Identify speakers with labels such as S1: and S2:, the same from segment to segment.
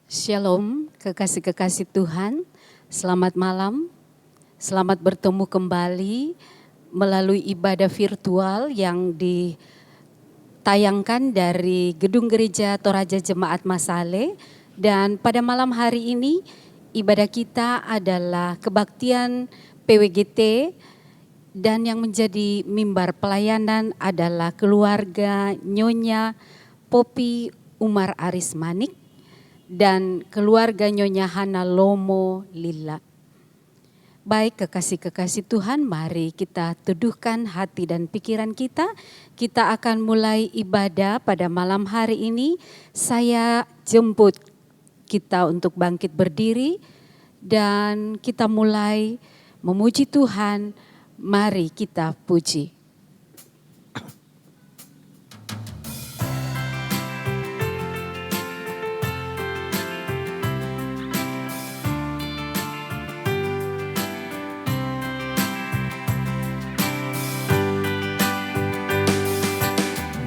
S1: Shalom, kekasih-kekasih Tuhan, selamat malam, selamat bertemu kembali melalui ibadah virtual yang ditayangkan dari Gedung Gereja Toraja Jemaat Masale. Dan pada malam hari ini ibadah kita adalah kebaktian PWGT dan yang menjadi mimbar pelayanan adalah keluarga Nyonya Poppy Umar Aris Manik dan keluarga Nyonya Hana Lomo Lila. Baik kekasih-kekasih Tuhan, mari kita teduhkan hati dan pikiran kita. Kita akan mulai ibadah pada malam hari ini. Saya jemput kita untuk bangkit berdiri dan kita mulai memuji Tuhan. Mari kita puji.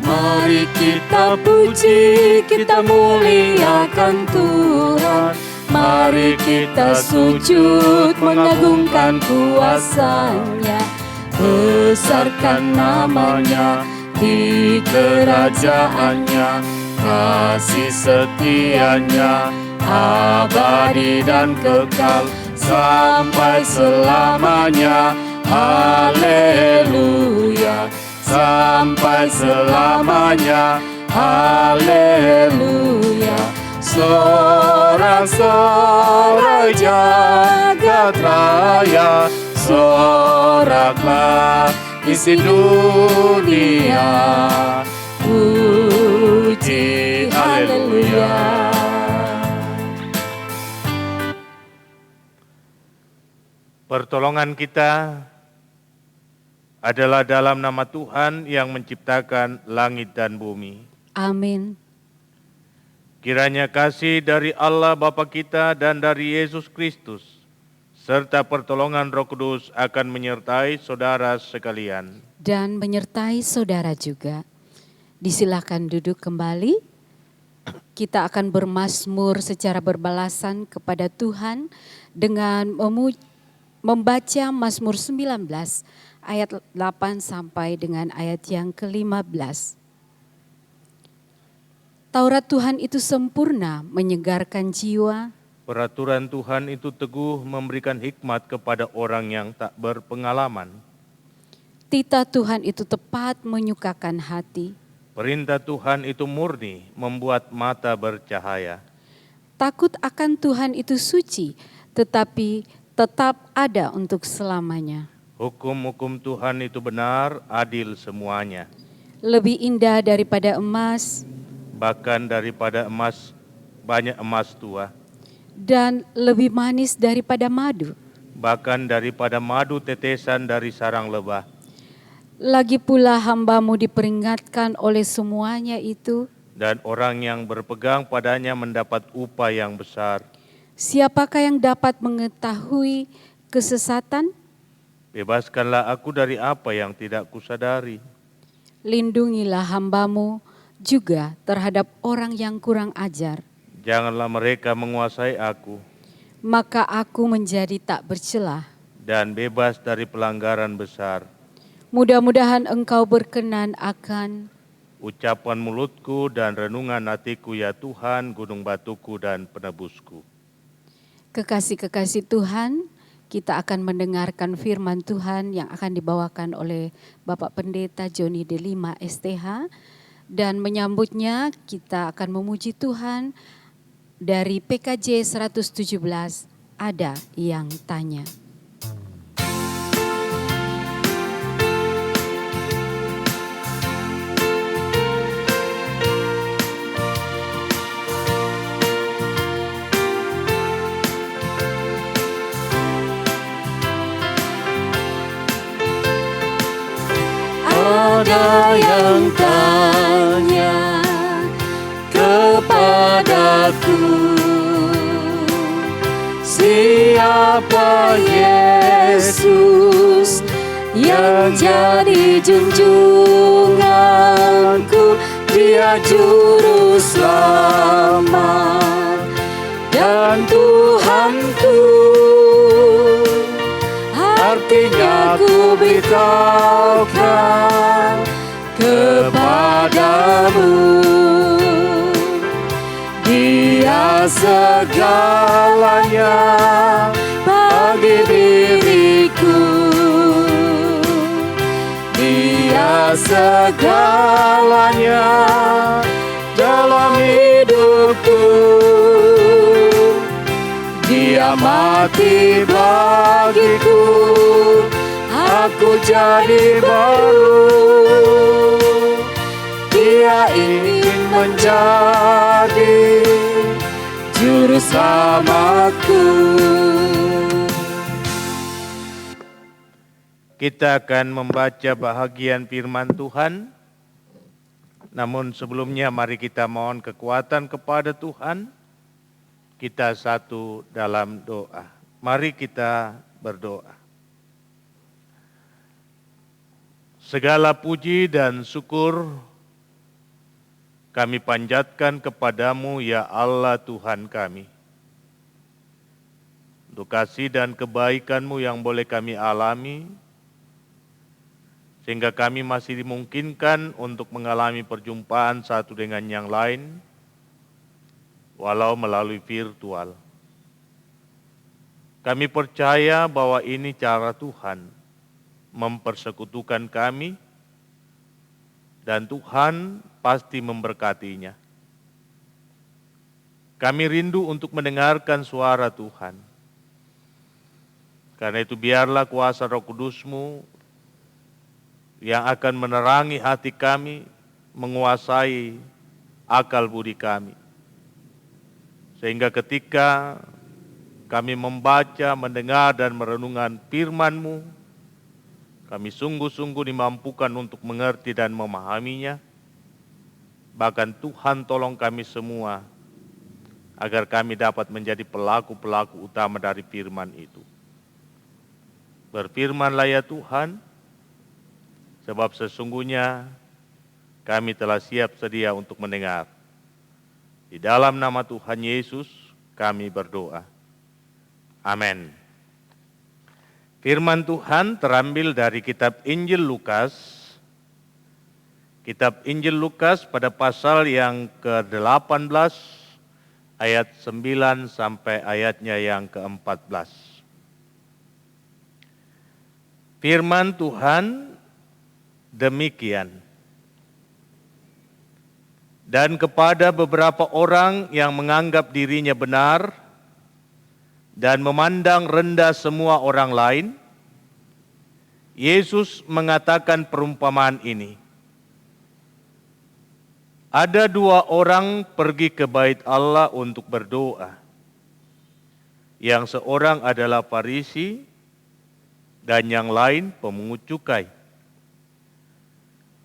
S2: Mari kita puji, kita muliakan Tuhan. Mari kita sujud mengagungkan kuasa-Nya. Besarkan namanya di kerajaan-Nya. Kasih setia-Nya abadi dan kekal sampai selamanya. Haleluya. Sampai selamanya, haleluya. Sorak-sorai jagat raya, soraklah isi dunia. Puji haleluya.
S3: Pertolongan kita adalah dalam nama Tuhan yang menciptakan langit dan bumi.
S1: Amin.
S3: Kiranya kasih dari Allah Bapa kita dan dari Yesus Kristus, serta pertolongan Roh Kudus akan menyertai saudara sekalian.
S1: Dan menyertai saudara juga. Disilakan duduk kembali. Kita akan bermazmur secara berbalasan kepada Tuhan dengan membaca Mazmur 19 ayat 8 sampai dengan ayat yang ke-15. Taurat Tuhan itu sempurna, menyegarkan jiwa.
S3: Peraturan Tuhan itu teguh, memberikan hikmat kepada orang yang tak berpengalaman.
S1: Titah Tuhan itu tepat, menyukakan hati.
S3: Perintah Tuhan itu murni, membuat mata bercahaya.
S1: Takut akan Tuhan itu suci, tetapi tetap ada untuk selamanya.
S3: Hukum-hukum Tuhan itu benar, adil semuanya.
S1: Lebih indah daripada emas,
S3: Bahkan daripada emas, banyak emas tua.
S1: dan lebih manis daripada madu.
S3: Bahkan daripada madu tetesan dari sarang lebah.
S1: Lagi pula hamba-Mu diperingatkan oleh semuanya itu.
S3: Dan orang yang berpegang padanya mendapat upah yang besar.
S1: Siapakah yang dapat mengetahui kesesatan?
S3: Bebaskanlah aku dari apa yang tidak kusadari.
S1: Lindungilah hamba-Mu juga terhadap orang yang kurang ajar.
S3: Janganlah mereka menguasai aku.
S1: Maka aku menjadi tak bercelah.
S3: Dan bebas dari pelanggaran besar.
S1: Mudah-mudahan Engkau berkenan akan
S3: Ucapan mulutku dan renungan hatiku ya Tuhan, gunung batuku dan penebusku.
S1: kekasih-kekasih Tuhan. Kita akan mendengarkan firman Tuhan yang akan dibawakan oleh Bapak Pendeta Joni Delima STH. Dan menyambutnya kita akan memuji Tuhan Dari PKJ 117 ada yang tanya.
S2: Ada yang tanya kepadaku, siapa Yesus yang jadi junjunganku? Dia juru selamat dan Tuhanku. Artinya ku beritahukan kepadamu, Dia segalanya bagi diriku. Dia segalanya dalam hidupku. Dia mati bagiku, aku jadi baru. Dia ingin menjadi juru selamatku.
S3: Kita akan membaca bahagian firman Tuhan. Namun sebelumnya mari kita mohon kekuatan kepada Tuhan. Kita satu dalam doa. Mari kita berdoa. Segala puji dan syukur kami panjatkan kepadamu ya Allah Tuhan kami. Untuk kasih dan kebaikan-Mu yang boleh kami alami, sehingga kami masih dimungkinkan untuk mengalami perjumpaan satu dengan yang lain, walau melalui virtual. Kami percaya bahwa ini cara Tuhan mempersekutukan kami, dan Tuhan pasti memberkatinya. Kami rindu untuk mendengarkan suara Tuhan. Karena itu biarlah kuasa Roh Kudus-Mu yang akan menerangi hati kami, menguasai akal budi kami. Sehingga ketika kami membaca, mendengar, dan merenungkan firman-Mu, kami sungguh-sungguh dimampukan untuk mengerti dan memahaminya. Bahkan Tuhan tolong kami semua, agar kami dapat menjadi pelaku-pelaku utama dari firman itu. Berfirmanlah ya Tuhan, sebab sesungguhnya kami telah siap sedia untuk mendengar. Di dalam nama Tuhan Yesus kami berdoa. Amin. Firman Tuhan terambil dari kitab Injil Lukas. Kitab Injil Lukas pada pasal yang ke-18 ayat 9 sampai ayatnya yang ke-14. Firman Tuhan demikian. Dan kepada beberapa orang yang menganggap dirinya benar dan memandang rendah semua orang lain, Yesus mengatakan perumpamaan ini. Ada dua orang pergi ke bait Allah untuk berdoa. Yang seorang adalah Farisi dan yang lain pemungut cukai.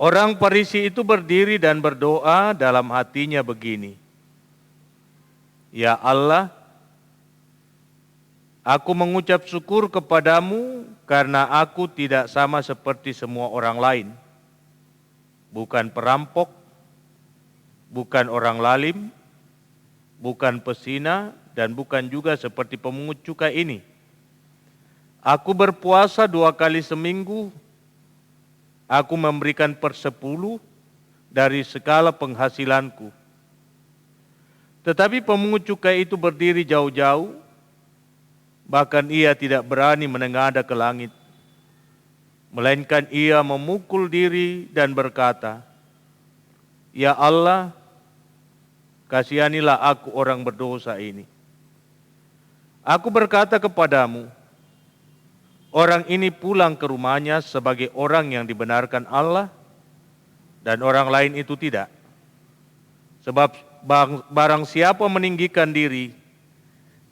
S3: Orang Farisi itu berdiri dan berdoa dalam hatinya begini. Ya Allah, aku mengucap syukur kepadamu karena aku tidak sama seperti semua orang lain. Bukan perampok, bukan orang lalim, bukan pesina, dan bukan juga seperti pemungut cukai ini. Aku berpuasa 2 kali seminggu. Aku memberikan 1/10 dari segala penghasilanku. Tetapi pemungut cukai itu berdiri jauh-jauh, bahkan ia tidak berani menengadah ke langit. Melainkan ia memukul diri dan berkata, Ya Allah, kasihanilah aku orang berdosa ini. Aku berkata kepadamu, orang ini pulang ke rumahnya sebagai orang yang dibenarkan Allah, dan orang lain itu tidak. Sebab barang siapa meninggikan diri,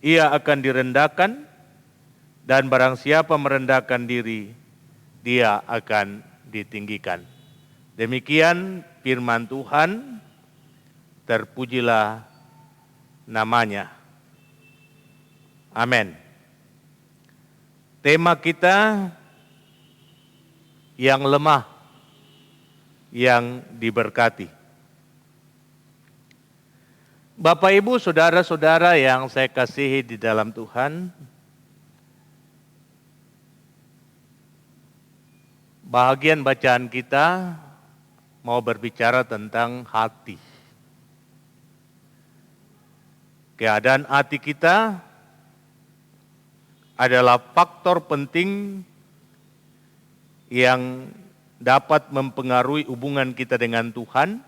S3: ia akan direndahkan, dan barang siapa merendahkan diri, dia akan ditinggikan. Demikian firman Tuhan, terpujilah namanya. Amin. Tema kita, yang lemah, yang diberkati. Bapak, Ibu, saudara-saudara yang saya kasihi di dalam Tuhan, bahagian bacaan kita mau berbicara tentang hati. Keadaan hati kita adalah faktor penting yang dapat mempengaruhi hubungan kita dengan Tuhan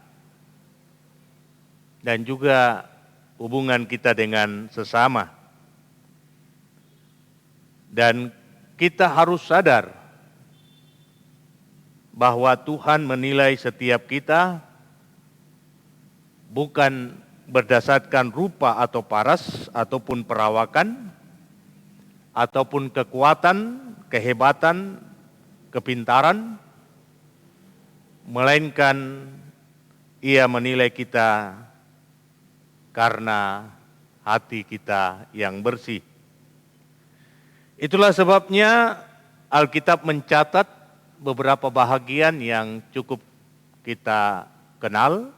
S3: dan juga hubungan kita dengan sesama. Dan kita harus sadar bahwa Tuhan menilai setiap kita bukan berdasarkan rupa atau paras, ataupun perawakan, ataupun kekuatan, kehebatan, kepintaran, melainkan Ia menilai kita karena hati kita yang bersih. Itulah sebabnya Alkitab mencatat beberapa bahagian yang cukup kita kenal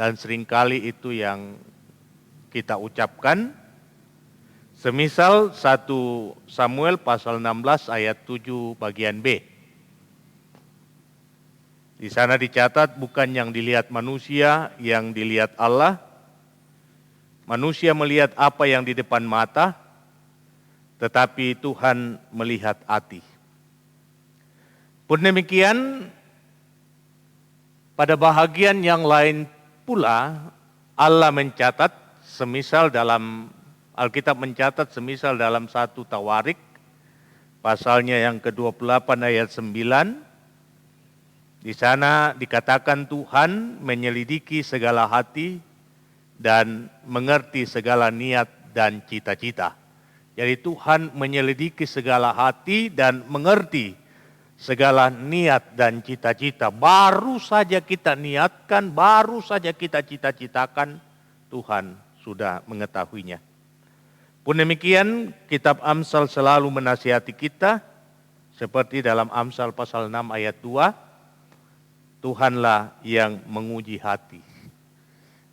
S3: dan seringkali itu yang kita ucapkan. Semisal 1 Samuel pasal 16 ayat 7 bagian B. Di sana dicatat, bukan yang dilihat manusia, yang dilihat Allah. Manusia melihat apa yang di depan mata, tetapi Tuhan melihat hati. Pun demikian, pada bahagian yang lain pula, Allah mencatat, semisal dalam Alkitab mencatat, semisal dalam 1 Tawarik, pasalnya yang ke-28 ayat 9, di sana dikatakan Tuhan menyelidiki segala hati dan mengerti segala niat dan cita-cita. Jadi Tuhan menyelidiki segala hati dan mengerti segala niat dan cita-cita. Baru saja kita niatkan, baru saja kita cita-citakan, Tuhan sudah mengetahuinya. Pun demikian, kitab Amsal selalu menasihati kita, seperti dalam Amsal pasal 6 ayat 2, Tuhanlah yang menguji hati.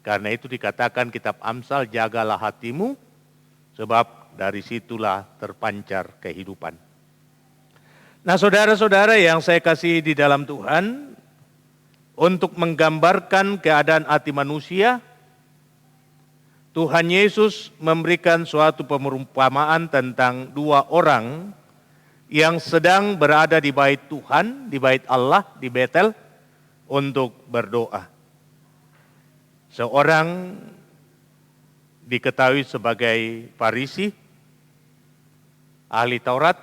S3: Karena itu dikatakan kitab Amsal, jagalah hatimu, sebab dari situlah terpancar kehidupan. Nah, saudara-saudara yang saya kasihi di dalam Tuhan, untuk menggambarkan keadaan hati manusia, Tuhan Yesus memberikan suatu perumpamaan tentang dua orang yang sedang berada di bait Tuhan, di bait Allah, di Betel, untuk berdoa. Seorang diketahui sebagai Farisi, ahli Taurat,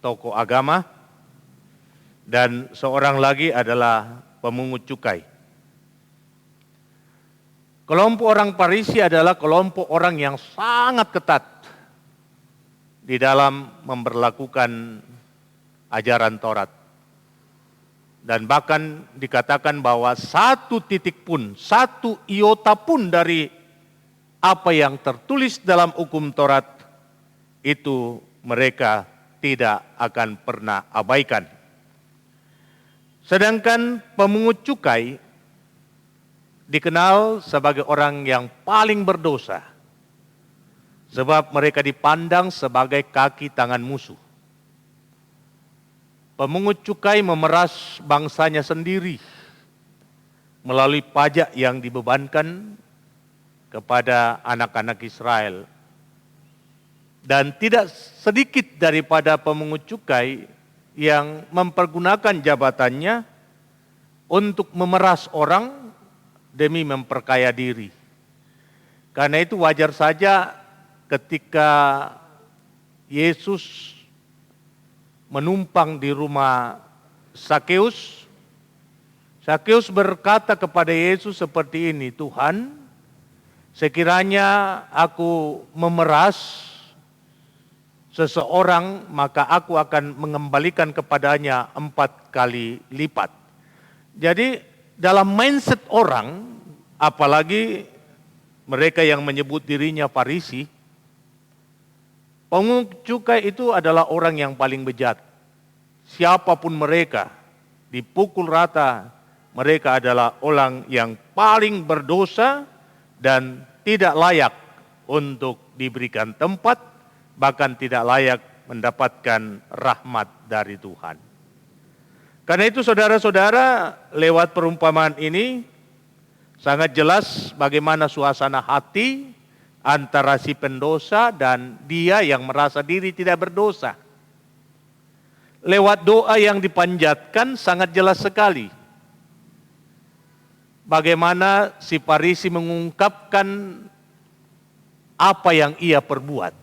S3: tokoh agama, dan seorang lagi adalah pemungut cukai. Kelompok orang Farisi adalah kelompok orang yang sangat ketat di dalam memberlakukan ajaran Taurat. Dan bahkan dikatakan bahwa satu titik pun, satu iota pun dari apa yang tertulis dalam hukum Taurat itu mereka tidak akan pernah abaikan. Sedangkan pemungut cukai dikenal sebagai orang yang paling berdosa, sebab mereka dipandang sebagai kaki tangan musuh. Pemungut cukai memeras bangsanya sendiri melalui pajak yang dibebankan kepada anak-anak Israel. Dan tidak sedikit daripada pemungut cukai yang mempergunakan jabatannya untuk memeras orang demi memperkaya diri. Karena itu wajar saja ketika Yesus menumpang di rumah Sakeus, Sakeus berkata kepada Yesus seperti ini, "Tuhan, sekiranya aku memeras seseorang, maka aku akan mengembalikan kepadanya 4 kali lipat." Jadi dalam mindset orang, apalagi mereka yang menyebut dirinya Farisi, pungut cukai itu adalah orang yang paling bejat. Siapapun mereka, dipukul rata, mereka adalah orang yang paling berdosa dan tidak layak untuk diberikan tempat, bahkan tidak layak mendapatkan rahmat dari Tuhan. Karena itu saudara-saudara, lewat perumpamaan ini sangat jelas bagaimana suasana hati antara si pendosa dan dia yang merasa diri tidak berdosa. Lewat doa yang dipanjatkan sangat jelas sekali bagaimana si Farisi mengungkapkan apa yang ia perbuat.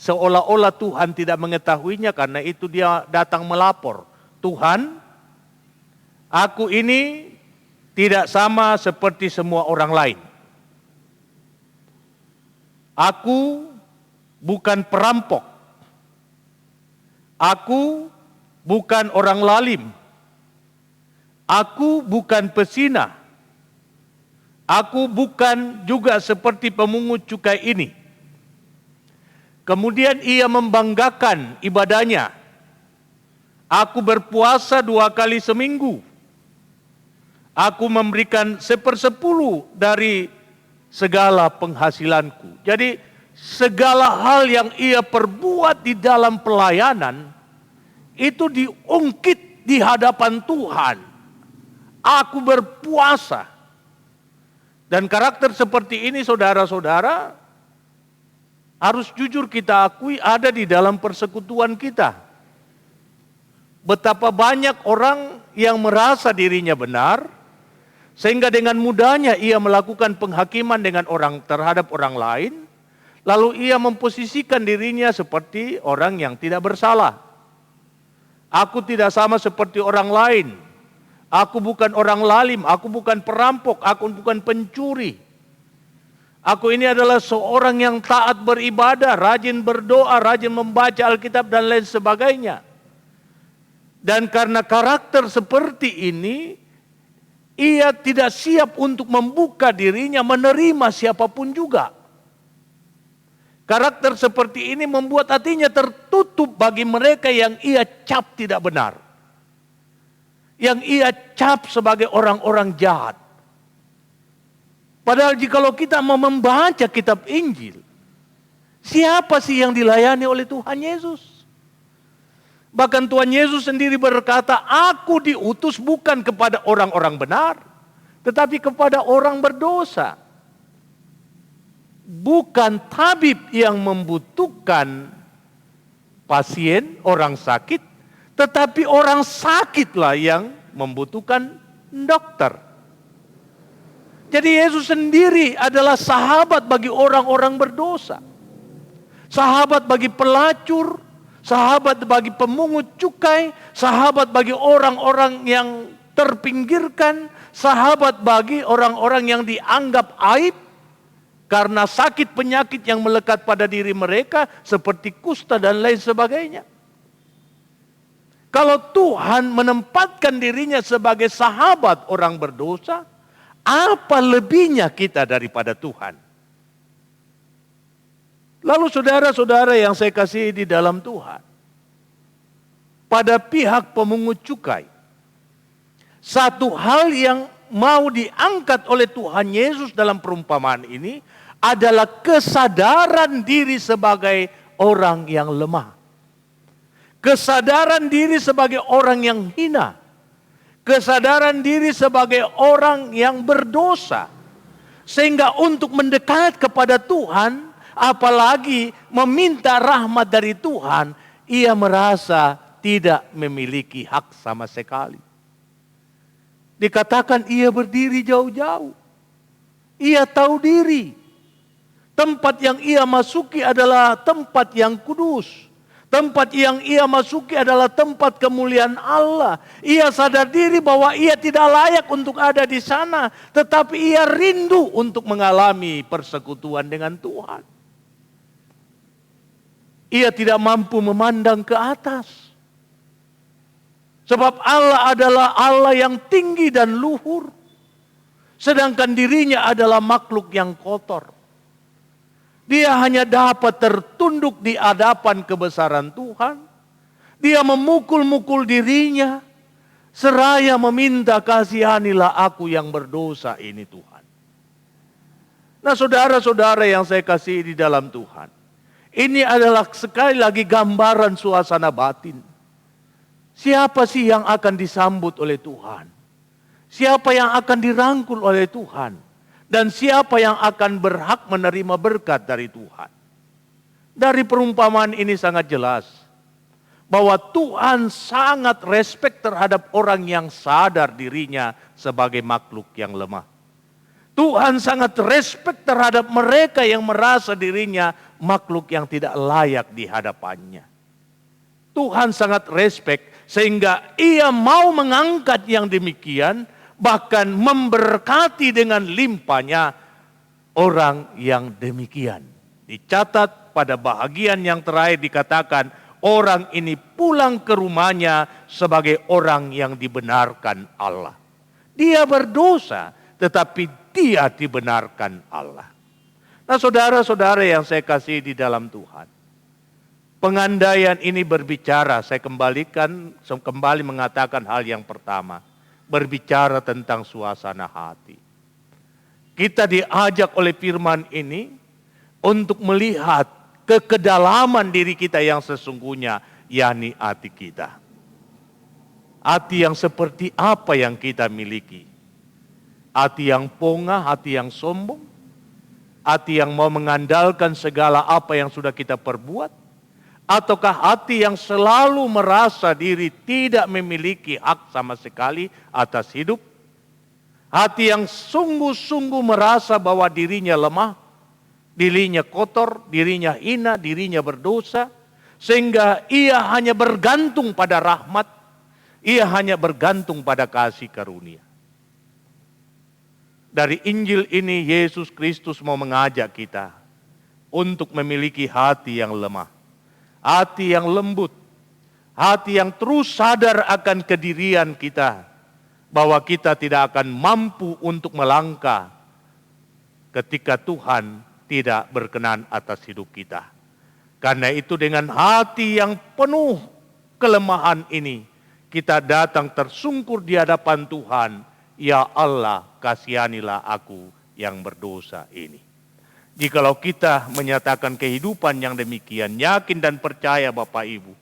S3: Seolah-olah Tuhan tidak mengetahuinya, karena itu dia datang melapor. "Tuhan, aku ini tidak sama seperti semua orang lain. Aku bukan perampok. Aku bukan orang lalim. Aku bukan pesina. Aku bukan juga seperti pemungut cukai ini." Kemudian ia membanggakan ibadahnya. "Aku berpuasa 2 kali seminggu. Aku memberikan 1/10 dari segala penghasilanku." Jadi segala hal yang ia perbuat di dalam pelayanan itu diungkit di hadapan Tuhan. Aku berpuasa. Dan karakter seperti ini, saudara-saudara, harus jujur kita akui ada di dalam persekutuan kita. Betapa banyak orang yang merasa dirinya benar, sehingga dengan mudahnya ia melakukan penghakiman dengan terhadap orang lain, lalu ia memposisikan dirinya seperti orang yang tidak bersalah. "Aku tidak sama seperti orang lain. Aku bukan orang lalim, aku bukan perampok, aku bukan pencuri. Aku ini adalah seorang yang taat beribadah, rajin berdoa, rajin membaca Alkitab dan lain sebagainya." Dan karena karakter seperti ini, ia tidak siap untuk membuka dirinya menerima siapapun juga. Karakter seperti ini membuat hatinya tertutup bagi mereka yang ia cap tidak benar, yang ia cap sebagai orang-orang jahat. Padahal jikalau kita mau membaca kitab Injil, siapa sih yang dilayani oleh Tuhan Yesus? Bahkan Tuhan Yesus sendiri berkata, "Aku diutus bukan kepada orang-orang benar, tetapi kepada orang berdosa." Bukan tabib yang membutuhkan pasien, orang sakit, tetapi orang sakitlah yang membutuhkan dokter. Jadi Yesus sendiri adalah sahabat bagi orang-orang berdosa. Sahabat bagi pelacur, sahabat bagi pemungut cukai, sahabat bagi orang-orang yang terpinggirkan, sahabat bagi orang-orang yang dianggap aib karena sakit penyakit yang melekat pada diri mereka seperti kusta dan lain sebagainya. Kalau Tuhan menempatkan dirinya sebagai sahabat orang berdosa, apa lebihnya kita daripada Tuhan? Lalu saudara-saudara yang saya kasihi di dalam Tuhan, pada pihak pemungut cukai, satu hal yang mau diangkat oleh Tuhan Yesus dalam perumpamaan ini adalah kesadaran diri sebagai orang yang lemah. Kesadaran diri sebagai orang yang hina. Kesadaran diri sebagai orang yang berdosa. Sehingga untuk mendekat kepada Tuhan, apalagi meminta rahmat dari Tuhan, ia merasa tidak memiliki hak sama sekali. Dikatakan ia berdiri jauh-jauh. Ia tahu diri. Tempat yang ia masuki adalah tempat yang kudus. Tempat yang ia masuki adalah tempat kemuliaan Allah. Ia sadar diri bahwa ia tidak layak untuk ada di sana. Tetapi ia rindu untuk mengalami persekutuan dengan Tuhan. Ia tidak mampu memandang ke atas. Sebab Allah adalah Allah yang tinggi dan luhur. Sedangkan dirinya adalah makhluk yang kotor. Dia hanya dapat tertunduk di hadapan kebesaran Tuhan. Dia memukul-mukul dirinya. Seraya meminta, kasihanilah aku yang berdosa ini Tuhan. Nah saudara-saudara yang saya kasih di dalam Tuhan. Ini adalah sekali lagi gambaran suasana batin. Siapa sih yang akan disambut oleh Tuhan? Siapa yang akan dirangkul oleh Tuhan? Dan siapa yang akan berhak menerima berkat dari Tuhan? Dari perumpamaan ini sangat jelas. Bahwa Tuhan sangat respek terhadap orang yang sadar dirinya sebagai makhluk yang lemah. Tuhan sangat respek terhadap mereka yang merasa dirinya makhluk yang tidak layak di hadapannya. Tuhan sangat respek sehingga ia mau mengangkat yang demikian. Bahkan memberkati dengan limpahnya orang yang demikian. Dicatat pada bahagian yang terakhir dikatakan orang ini pulang ke rumahnya sebagai orang yang dibenarkan Allah. Dia berdosa tetapi dia dibenarkan Allah. Nah saudara-saudara yang saya kasih di dalam Tuhan. Pengandaian ini berbicara, saya kembali mengatakan hal yang pertama. Berbicara tentang suasana hati. Kita diajak oleh firman ini untuk melihat kekedalaman diri kita yang sesungguhnya, yakni hati kita. Hati yang seperti apa yang kita miliki? Hati yang pongah, hati yang sombong, hati yang mau mengandalkan segala apa yang sudah kita perbuat, ataukah hati yang selalu merasa diri tidak memiliki hak sama sekali atas hidup? Hati yang sungguh-sungguh merasa bahwa dirinya lemah, dirinya kotor, dirinya hina, dirinya berdosa. Sehingga ia hanya bergantung pada rahmat, ia hanya bergantung pada kasih karunia. Dari Injil ini Yesus Kristus mau mengajak kita untuk memiliki hati yang lemah. Hati yang lembut, hati yang terus sadar akan kedirian kita, bahwa kita tidak akan mampu untuk melangkah ketika Tuhan tidak berkenan atas hidup kita. Karena itu dengan hati yang penuh kelemahan ini, kita datang tersungkur di hadapan Tuhan, ya Allah kasihanilah aku yang berdosa ini. Jikalau kita menyatakan kehidupan yang demikian, yakin dan percaya Bapak Ibu,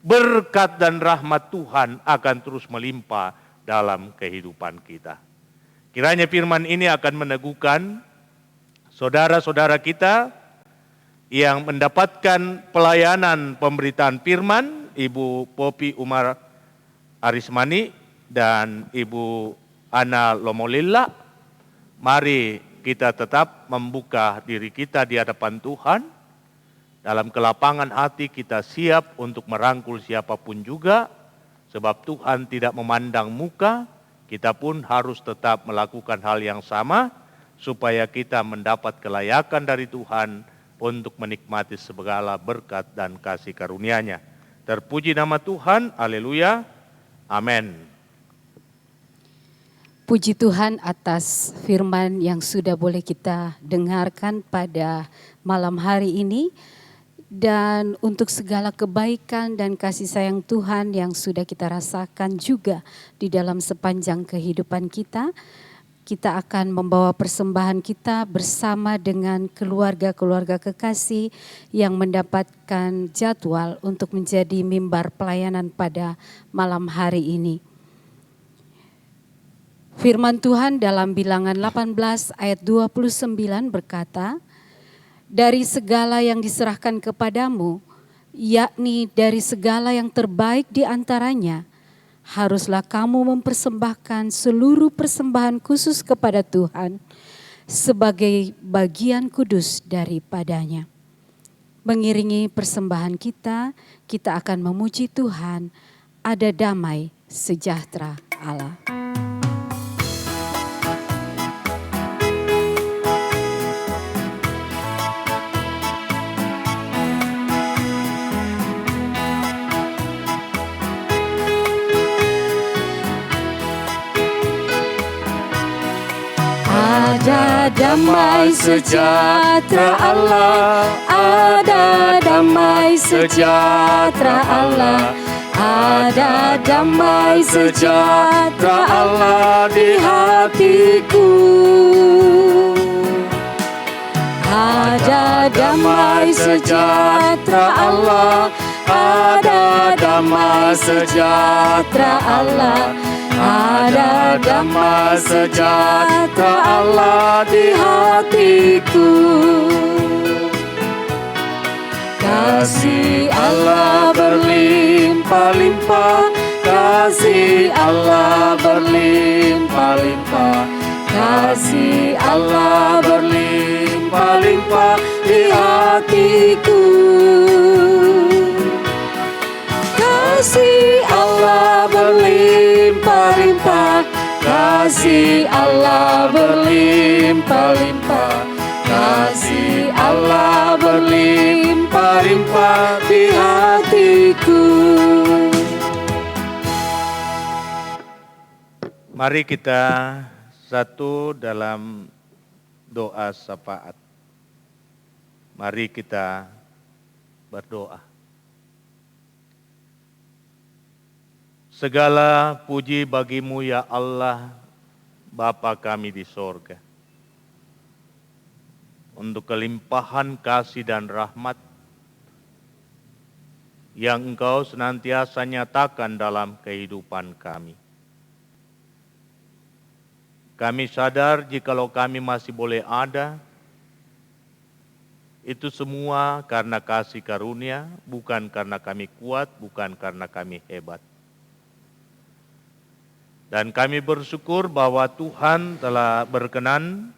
S3: berkat dan rahmat Tuhan akan terus melimpah dalam kehidupan kita. Kiranya firman ini akan meneguhkan saudara-saudara kita yang mendapatkan pelayanan pemberitaan firman, Ibu Popi Umar Arismani dan Ibu Ana Lomolilla. Mari kita tetap membuka diri kita di hadapan Tuhan. Dalam kelapangan hati kita siap untuk merangkul siapapun juga. Sebab Tuhan tidak memandang muka, kita pun harus tetap melakukan hal yang sama. Supaya kita mendapat kelayakan dari Tuhan untuk menikmati segala berkat dan kasih karunia-Nya. Terpuji nama Tuhan, haleluya, amin.
S1: Puji Tuhan atas firman yang sudah boleh kita dengarkan pada malam hari ini. Dan untuk segala kebaikan dan kasih sayang Tuhan yang sudah kita rasakan juga di dalam sepanjang kehidupan kita. Kita akan membawa persembahan kita bersama dengan keluarga-keluarga kekasih yang mendapatkan jadwal untuk menjadi mimbar pelayanan pada malam hari ini. Firman Tuhan dalam Bilangan 18 ayat 29 berkata, dari segala yang diserahkan kepadamu, yakni dari segala yang terbaik di antaranya, haruslah kamu mempersembahkan seluruh persembahan khusus kepada Tuhan, sebagai bagian kudus daripadanya. Mengiringi persembahan kita, kita akan memuji Tuhan, ada damai sejahtera Allah.
S2: Ada damai sejahtera Allah, ada damai sejahtera Allah, ada damai sejahtera Allah di hatiku. Ada damai sejahtera Allah, ada damai sejahtera Allah, ada damai sejahtera Allah di hatiku. Kasih Allah berlimpah-limpah, kasih Allah berlimpah-limpah, kasih Allah berlimpah-limpah di hatiku. Kasih Allah berlimpah-limpah, kasih Allah berlimpah-limpah, kasih Allah berlimpah-limpah di hatiku.
S3: Mari kita satu dalam doa syafaat. Mari kita berdoa. Segala puji bagimu ya Allah, Bapa kami di sorga. Untuk kelimpahan kasih dan rahmat yang Engkau senantiasa nyatakan dalam kehidupan kami. Kami sadar jikalau kami masih boleh ada, itu semua karena kasih karunia, bukan karena kami kuat, bukan karena kami hebat. Dan kami bersyukur bahwa Tuhan telah berkenan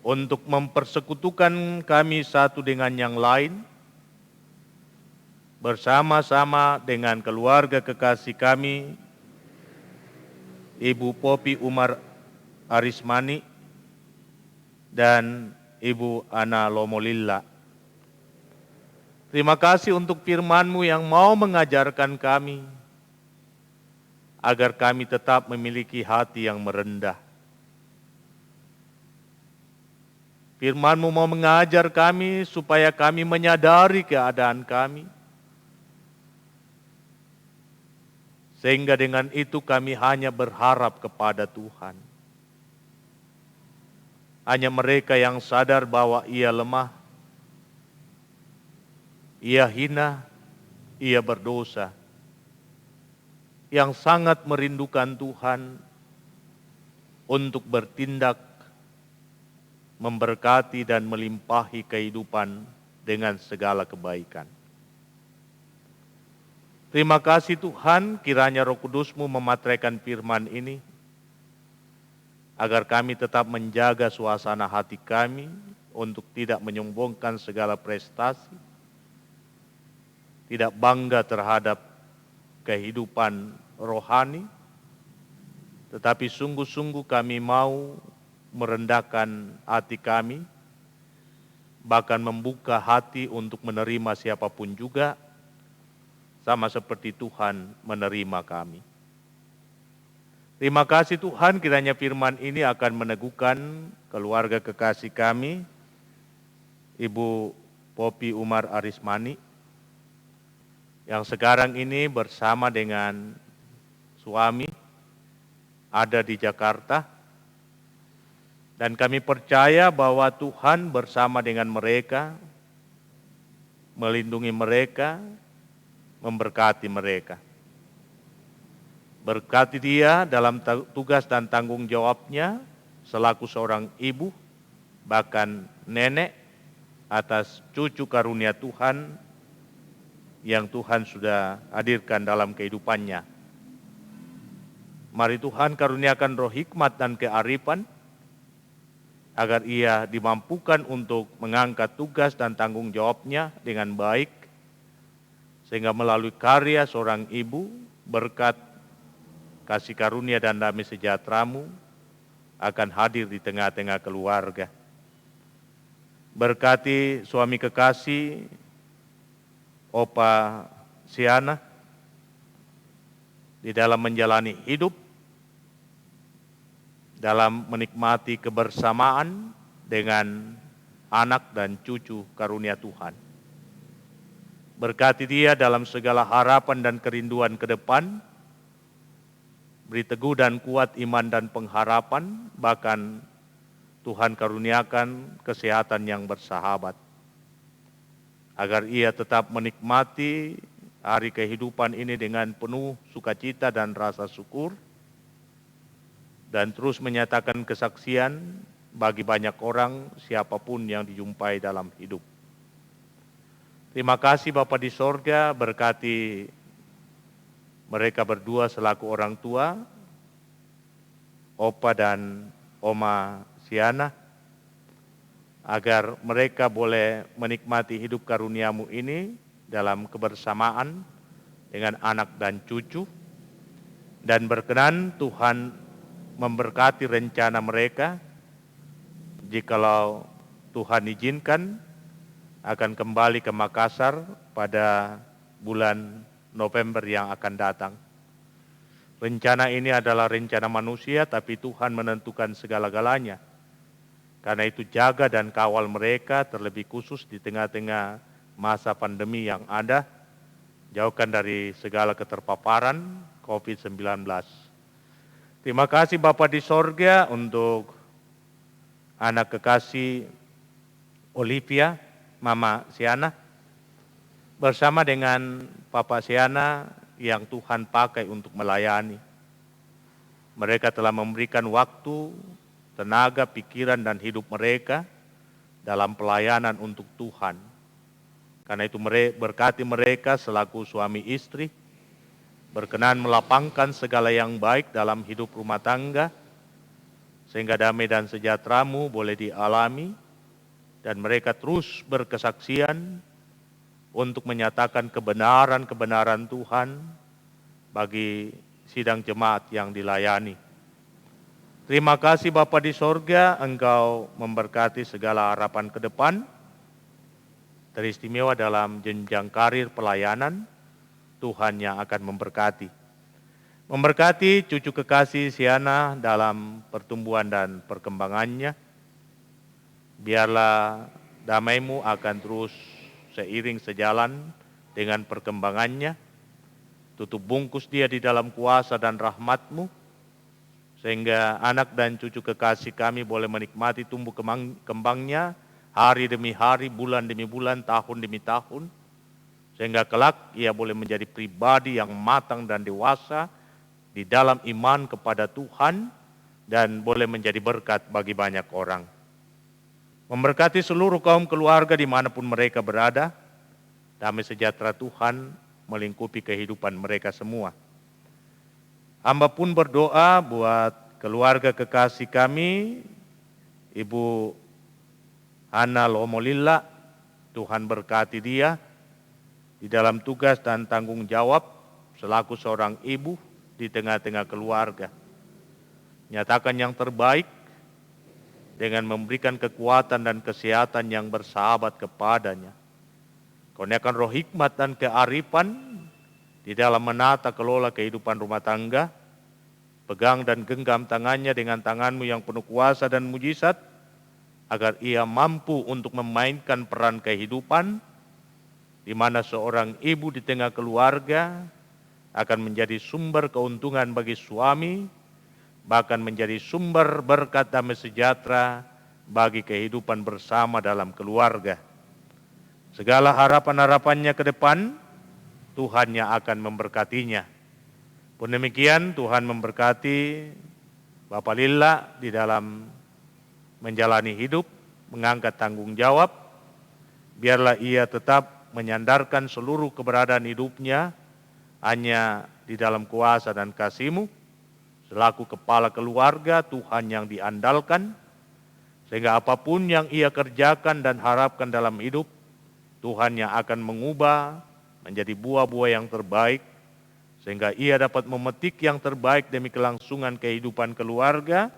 S3: untuk mempersekutukan kami satu dengan yang lain, bersama-sama dengan keluarga kekasih kami, Ibu Popi Umar Arismani dan Ibu Ana Lomolilla. Terima kasih untuk firman-Mu yang mau mengajarkan kami, agar kami tetap memiliki hati yang merendah. Firman-Mu mau mengajar kami supaya kami menyadari keadaan kami. Sehingga dengan itu kami hanya berharap kepada Tuhan. Hanya mereka yang sadar bahwa ia lemah, ia hina, ia berdosa, yang sangat merindukan Tuhan untuk bertindak, memberkati dan melimpahi kehidupan dengan segala kebaikan. Terima kasih Tuhan, kiranya Roh Kudus-Mu memateraikan firman ini, agar kami tetap menjaga suasana hati kami untuk tidak menyombongkan segala prestasi, tidak bangga terhadap kehidupan rohani, tetapi sungguh-sungguh kami mau merendahkan hati kami, bahkan membuka hati untuk menerima siapapun juga, sama seperti Tuhan menerima kami. Terima kasih Tuhan, kiranya firman ini akan meneguhkan keluarga kekasih kami, Ibu Popi Umar Arismani, yang sekarang ini bersama dengan suami ada di Jakarta, dan kami percaya bahwa Tuhan bersama dengan mereka, melindungi mereka, memberkati mereka. Berkati dia dalam tugas dan tanggung jawabnya selaku seorang ibu, bahkan nenek, atas cucu karunia Tuhan yang Tuhan sudah hadirkan dalam kehidupannya. Mari Tuhan karuniakan roh hikmat dan kearifan, agar ia dimampukan untuk mengangkat tugas dan tanggung jawabnya dengan baik, sehingga melalui karya seorang ibu, berkat kasih karunia dan damai sejahtera-Mu akan hadir di tengah-tengah keluarga. Berkati suami kekasih, Opa Siana, di dalam menjalani hidup, dalam menikmati kebersamaan dengan anak dan cucu karunia Tuhan. Berkati dia dalam segala harapan dan kerinduan ke depan, beri teguh dan kuat iman dan pengharapan, bahkan Tuhan karuniakan kesehatan yang bersahabat, agar ia tetap menikmati hari kehidupan ini dengan penuh sukacita dan rasa syukur, dan terus menyatakan kesaksian bagi banyak orang siapapun yang dijumpai dalam hidup. Terima kasih Bapa di sorga, berkati mereka berdua selaku orang tua, Opa dan Oma Siana, agar mereka boleh menikmati hidup karunia-Mu ini dalam kebersamaan dengan anak dan cucu, dan berkenan Tuhan memberkati rencana mereka, jikalau Tuhan izinkan akan kembali ke Makassar pada bulan November yang akan datang. Rencana ini adalah rencana manusia, tapi Tuhan menentukan segala-galanya. Karena itu jaga dan kawal mereka, terlebih khusus di tengah-tengah masa pandemi yang ada, jauhkan dari segala keterpaparan COVID-19. Terima kasih Bapa di sorga untuk anak kekasih Olivia, Mama Siana, bersama dengan Papa Siana yang Tuhan pakai untuk melayani. Mereka telah memberikan waktu, tenaga, pikiran, dan hidup mereka dalam pelayanan untuk Tuhan. Karena itu berkati mereka selaku suami istri, berkenan melapangkan segala yang baik dalam hidup rumah tangga, sehingga damai dan sejahtera-Mu boleh dialami, dan mereka terus berkesaksian untuk menyatakan kebenaran-kebenaran Tuhan bagi sidang jemaat yang dilayani. Terima kasih Bapa di sorga, Engkau memberkati segala harapan ke depan, teristimewa dalam jenjang karir pelayanan. Tuhan yang akan memberkati. Memberkati cucu kekasih Siana dalam pertumbuhan dan perkembangannya. Biarlah damai-Mu akan terus seiring sejalan dengan perkembangannya. Tutup bungkus dia di dalam kuasa dan rahmat-Mu, sehingga anak dan cucu kekasih kami boleh menikmati tumbuh kembangnya hari demi hari, bulan demi bulan, tahun demi tahun, sehingga kelak ia boleh menjadi pribadi yang matang dan dewasa di dalam iman kepada Tuhan, dan boleh menjadi berkat bagi banyak orang. Memberkati seluruh kaum keluarga dimanapun mereka berada, damai sejahtera Tuhan melingkupi kehidupan mereka semua. Hamba pun berdoa buat keluarga kekasih kami, Ibu Hana Lomolilla, Tuhan berkati dia di dalam tugas dan tanggung jawab selaku seorang ibu di tengah-tengah keluarga. Nyatakan yang terbaik dengan memberikan kekuatan dan kesehatan yang bersahabat kepadanya. Kurniakan roh hikmat dan kearifan di dalam menata kelola kehidupan rumah tangga. Pegang dan genggam tangannya dengan tangan-Mu yang penuh kuasa dan mujizat, agar ia mampu untuk memainkan peran kehidupan, di mana seorang ibu di tengah keluarga akan menjadi sumber keuntungan bagi suami, bahkan menjadi sumber berkat damai sejahtera bagi kehidupan bersama dalam keluarga. Segala harapan-harapannya ke depan, Tuhan yang akan memberkatinya. Pun demikian, Tuhan memberkati Bapak Lilla di dalam menjalani hidup, mengangkat tanggung jawab. Biarlah ia tetap menyandarkan seluruh keberadaan hidupnya hanya di dalam kuasa dan kasih-Mu. Selaku kepala keluarga, Tuhan yang diandalkan, Sehingga apapun yang ia kerjakan dan harapkan dalam hidup, Tuhan yang akan mengubah menjadi buah-buah yang terbaik, sehingga ia dapat memetik yang terbaik demi kelangsungan kehidupan keluarga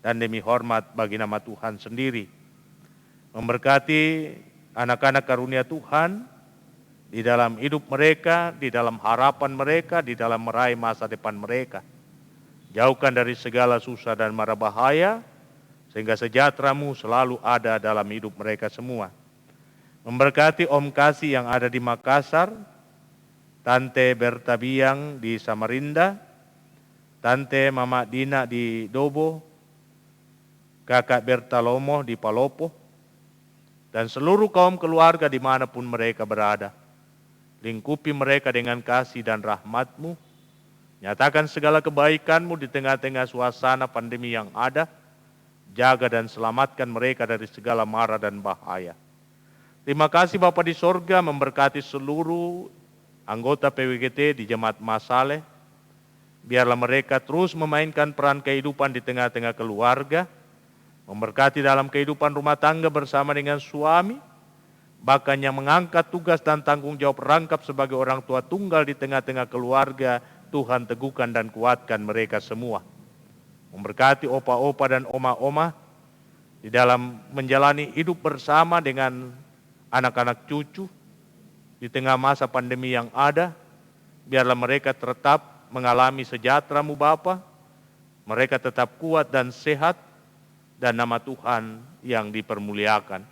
S3: dan demi hormat bagi nama Tuhan sendiri. Memberkati anak-anak karunia Tuhan di dalam hidup mereka, di dalam harapan mereka, di dalam meraih masa depan mereka. Jauhkan dari segala susah dan mara bahaya, sehingga sejahtera-Mu selalu ada dalam hidup mereka semua. Memberkati Om Kasih yang ada di Makassar, Tante Berta Biang di Samarinda, Tante Mama Dina di Dobo, Kakak Berta Lomo di Palopo, dan seluruh kaum keluarga dimanapun mereka berada. Lingkupi mereka dengan kasih dan rahmat-Mu, nyatakan segala kebaikan-Mu di tengah-tengah suasana pandemi yang ada, jaga dan selamatkan mereka dari segala mara dan bahaya. Terima kasih Bapa di sorga, memberkati seluruh anggota PWGT di Jemaat Masale. Biarlah mereka terus memainkan peran kehidupan di tengah-tengah keluarga, memberkati dalam kehidupan rumah tangga bersama dengan suami, bahkan yang mengangkat tugas dan tanggung jawab rangkap sebagai orang tua tunggal di tengah-tengah keluarga, Tuhan teguhkan dan kuatkan mereka semua. Memberkati opa-opa dan oma-oma di dalam menjalani hidup bersama dengan anak-anak cucu di tengah masa pandemi yang ada. Biarlah mereka tetap mengalami sejahtera-Mu Bapa, mereka tetap kuat dan sehat, dan nama Tuhan yang dipermuliakan.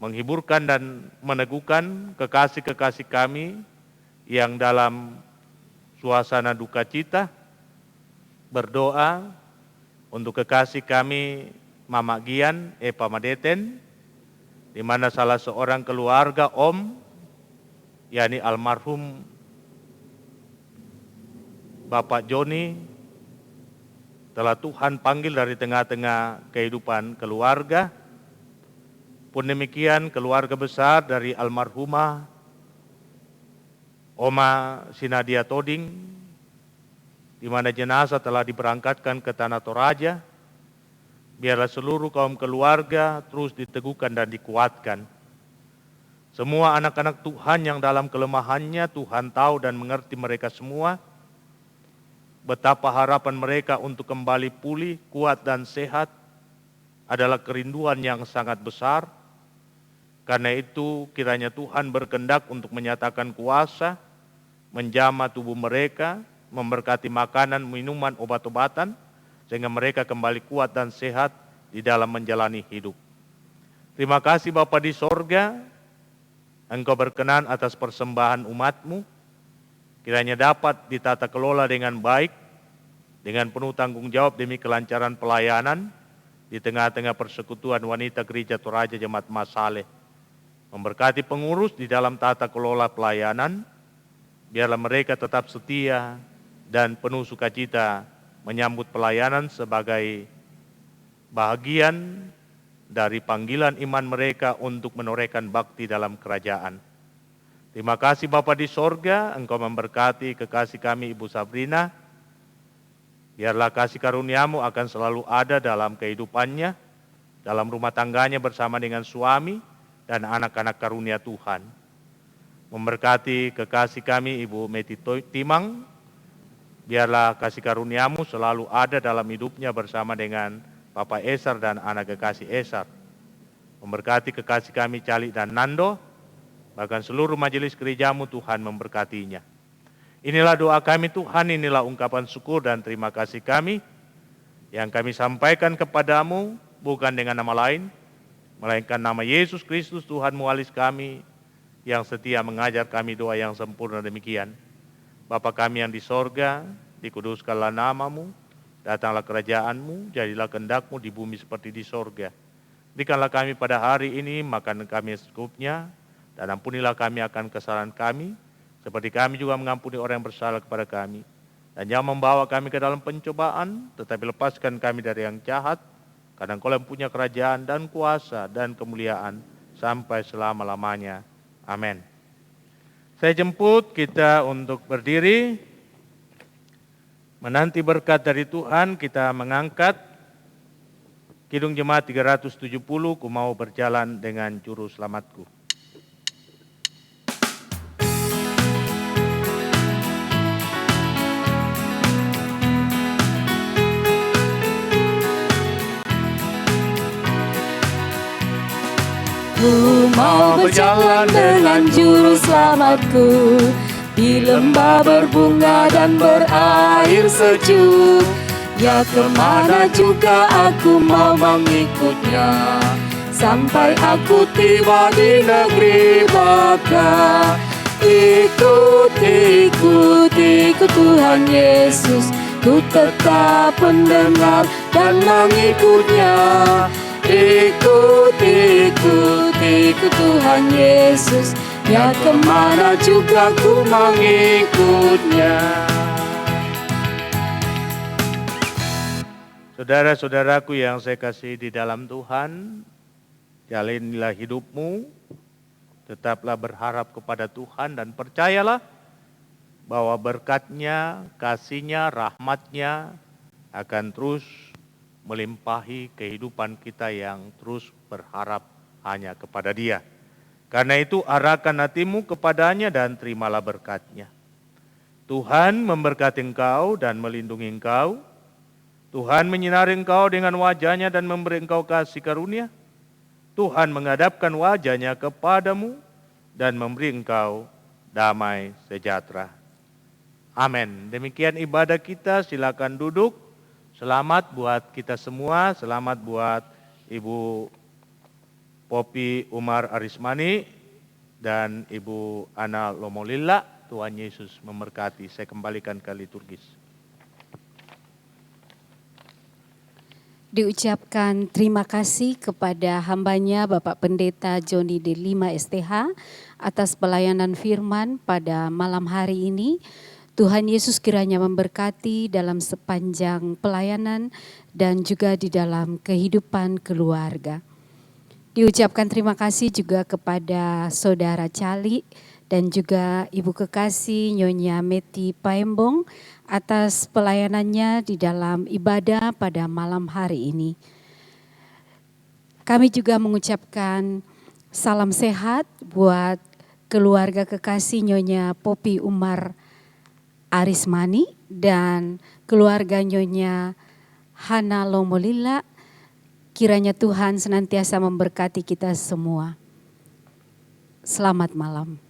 S3: Menghiburkan dan meneguhkan kekasih-kekasih kami yang dalam suasana duka cita, berdoa untuk kekasih kami Mama Gian, Epa Madeten, di mana salah seorang keluarga Om, yakni almarhum Bapak Joni, telah Tuhan panggil dari tengah-tengah kehidupan keluarga. Pun demikian keluarga besar dari almarhumah Oma Sinadia Toding, di mana jenazah telah diberangkatkan ke Tanah Toraja. Biarlah seluruh kaum keluarga terus diteguhkan dan dikuatkan. Semua anak-anak Tuhan yang dalam kelemahannya, Tuhan tahu dan mengerti mereka semua. Betapa harapan mereka untuk kembali pulih, kuat dan sehat adalah kerinduan yang sangat besar. Karena itu kiranya Tuhan berkehendak untuk menyatakan kuasa, menjamah tubuh mereka, memberkati makanan, minuman, obat-obatan, sehingga mereka kembali kuat dan sehat di dalam menjalani hidup. Terima kasih Bapa di sorga, Engkau berkenan atas persembahan umat-Mu, kiranya dapat ditata kelola dengan baik, dengan penuh tanggung jawab demi kelancaran pelayanan di tengah-tengah persekutuan wanita Gereja Toraja Jemaat Masale. Memberkati pengurus di dalam tata kelola pelayanan, biarlah mereka tetap setia dan penuh sukacita menyambut pelayanan sebagai bahagian dari panggilan iman mereka untuk menorehkan bakti dalam kerajaan. Terima kasih Bapa di sorga, Engkau memberkati kekasih kami Ibu Sabrina. Biarlah kasih karunia-Mu akan selalu ada dalam kehidupannya, dalam rumah tangganya bersama dengan suami dan anak-anak karunia Tuhan. Memberkati kekasih kami Ibu Meti Timang, biarlah kasih karunia-Mu selalu ada dalam hidupnya bersama dengan Bapak Esar dan anak kekasih Esar. Memberkati kekasih kami Cali dan Nando, bahkan seluruh majelis gereja-Mu Tuhan memberkatinya. Inilah doa kami Tuhan, inilah ungkapan syukur dan terima kasih kami yang kami sampaikan kepadamu bukan dengan nama lain, melainkan nama Yesus Kristus Tuhan Mualis kami yang setia mengajar kami doa yang sempurna demikian. Bapa kami yang di sorga, dikuduskanlah nama-Mu, datanglah kerajaan-Mu, jadilah kehendak-Mu di bumi seperti di sorga. Berikanlah kami pada hari ini makanan kami secukupnya, dan ampunilah kami akan kesalahan kami, seperti kami juga mengampuni orang yang bersalah kepada kami. Dan jangan membawa kami ke dalam pencobaan, tetapi lepaskan kami dari yang jahat, karena Engkau yang punya kerajaan dan kuasa dan kemuliaan sampai selama-lamanya. Amin. Saya jemput kita untuk berdiri, menanti berkat dari Tuhan. Kita mengangkat Kidung Jemaat 370, ku mau berjalan dengan juru selamatku.
S2: Ku mau berjalan dengan juru selamatku di lembah berbunga dan berair sejuk. Ya, kemana juga aku mau mengikutnya, sampai aku tiba di negeri Bapa. Ikut, ikut, ikut Tuhan Yesus, ku tetap mendengar dan mengikutnya. Ikut, ikut, ikut Tuhan Yesus, ya kemana juga ku mengikutnya.
S3: Saudara-saudaraku yang saya kasih di dalam Tuhan, jalanilah hidupmu, tetaplah berharap kepada Tuhan dan percayalah bahwa berkat-Nya, kasih-Nya, rahmat-Nya akan terus melimpahi kehidupan kita yang terus berharap hanya kepada Dia. Karena itu arahkan hatimu kepadanya dan terimalah berkat-Nya. Tuhan memberkati engkau dan melindungi engkau. Tuhan menyinari engkau dengan wajah-Nya dan memberi engkau kasih karunia. Tuhan menghadapkan wajah-Nya kepadamu dan memberi engkau damai sejahtera. Amin. Demikian ibadah kita, silakan duduk. Selamat buat kita semua, selamat buat Ibu Popi Umar Arismani dan Ibu Ana Lomolila. Tuhan Yesus memberkati. Saya kembalikan ke liturgis.
S1: Diucapkan terima kasih kepada hambanya Bapak Pendeta Joni D. Lima STH atas pelayanan firman pada malam hari ini. Tuhan Yesus kiranya memberkati dalam sepanjang pelayanan dan juga di dalam kehidupan keluarga. Diucapkan terima kasih juga kepada Saudara Cali dan juga Ibu Kekasih Nyonya Meti Paembong atas pelayanannya di dalam ibadah pada malam hari ini. Kami juga mengucapkan salam sehat buat keluarga kekasih Nyonya Popi Umar Arismani dan keluarga Nyonya Hana Lomolila. Kiranya Tuhan senantiasa memberkati kita semua. Selamat malam.